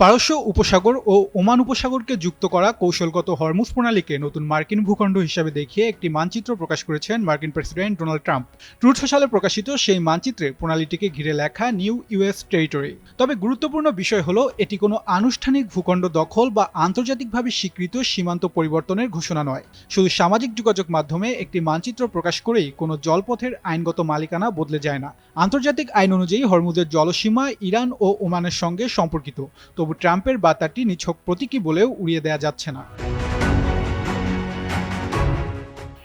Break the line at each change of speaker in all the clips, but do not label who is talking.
পারস্য উপসাগর ও ওমান উপসাগরকে যুক্ত করা কৌশলগত হরমুজ প্রণালীকে নতুন মার্কিন ভূখণ্ড হিসাবে দেখিয়ে একটি মানচিত্র প্রকাশ করেছেন মার্কিন প্রেসিডেন্ট ডোনাল্ড ট্রাম্প। ট্রুথ সোশ্যালে প্রকাশিত সেই মানচিত্রে প্রণালীটিকে ঘিরে লেখা নিউ ইউএস টেরিটরি। তবে গুরুত্বপূর্ণ বিষয় হলো এটি কোনো আনুষ্ঠানিক ভূখণ্ড দখল বা আন্তর্জাতিকভাবে স্বীকৃত সীমান্ত পরিবর্তনের ঘোষণা নয়। শুধু সামাজিক যোগাযোগ মাধ্যমে একটি মানচিত্র প্রকাশ করেই কোনো জলপথের আইনগত মালিকানা বদলে যায় না। আন্তর্জাতিক আইন অনুযায়ী হরমুজের জলসীমা ইরান ও ওমানের সঙ্গে সম্পর্কিত। তবু ট্রাম্পের বার্তাটি নিছক প্রতীকী বলেও উড়িয়ে দেওয়া যাচ্ছে না।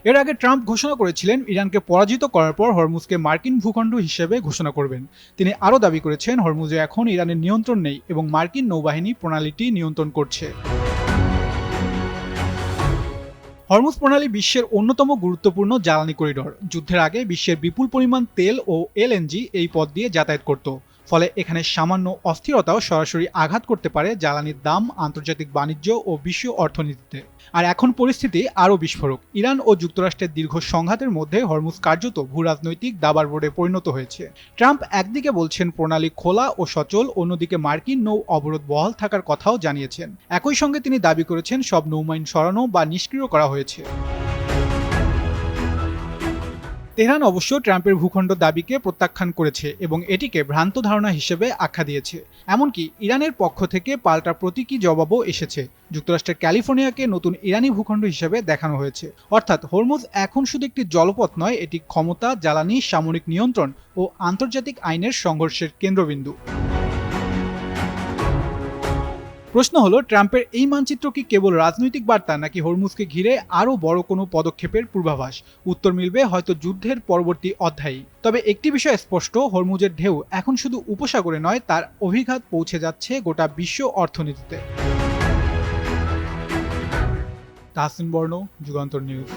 এর আগে ট্রাম্প ঘোষণা করেছিলেন ইরানকে পরাজিত করার পর হরমুজকে মার্কিন ভূখণ্ড হিসেবে ঘোষণা করবেন। তিনি আরও দাবি করেছেন হরমুজে এখন ইরানের নিয়ন্ত্রণ নেই এবং মার্কিন নৌবাহিনী প্রণালীটি নিয়ন্ত্রণ করছে। হরমুজ প্রণালী বিশ্বের অন্যতম গুরুত্বপূর্ণ জ্বালানি করিডর। যুদ্ধের আগে বিশ্বের বিপুল পরিমাণ তেল ও এলএনজি এই পথ দিয়ে যাতায়াত করত। ফলে এখানে সামান্য অস্থিরতাও সরাসরি আঘাত করতে পারে জ্বালানির দাম, আন্তর্জাতিক বাণিজ্য ও বিশ্ব অর্থনীতিতে। আর এখন পরিস্থিতি আরও বিস্ফোরক। ইরান ও যুক্তরাষ্ট্রের দীর্ঘ সংঘাতের মধ্যে হরমুজ কার্যত ভূরাজনৈতিক দাবার বোর্ডে পরিণত হয়েছে। ট্রাম্প একদিকে বলছেন প্রণালী খোলা ও সচল, অন্যদিকে মার্কিন নৌ অবরোধ বহাল থাকার কথাও জানিয়েছেন। একই সঙ্গে তিনি দাবি করেছেন সব নৌমাইন সরানো বা নিষ্ক্রিয় করা হয়েছে। তেহরান অবশ্য ট্রাম্পের ভূখণ্ড দাবিকে প্রত্যাখ্যান করেছে এবং এটিকে ভ্রান্ত ধারণা হিসেবে আখ্যা দিয়েছে। এমনকি ইরানের পক্ষ থেকে পাল্টা প্রতীকী জবাবও এসেছে। যুক্তরাষ্ট্রের ক্যালিফোর্নিয়াকে নতুন ইরানি ভূখণ্ড হিসেবে দেখানো হয়েছে। অর্থাৎ হরমুজ এখন শুধু একটি জলপথ নয়, এটি ক্ষমতা, জ্বালানি, সামরিক নিয়ন্ত্রণ ও আন্তর্জাতিক আইনের সংঘর্ষের কেন্দ্রবিন্দু। প্রশ্ন হলো, ট্রাম্পের এই মানচিত্র কি কেবল রাজনৈতিক বার্তা, নাকি হরমুজকে ঘিরে আরও বড় কোনো পদক্ষেপের পূর্বাভাস? উত্তর মিলবে হয়তো যুদ্ধের পরবর্তী অধ্যায়ে। তবে একটি বিষয় স্পষ্ট, হরমুজের ঢেউ এখন শুধু উপসাগরে নয়, তার অভিঘাত পৌঁছে যাচ্ছে গোটা বিশ্ব অর্থনীতিতে। তাহসিন বর্ণ, যুগান্তর নিউজ।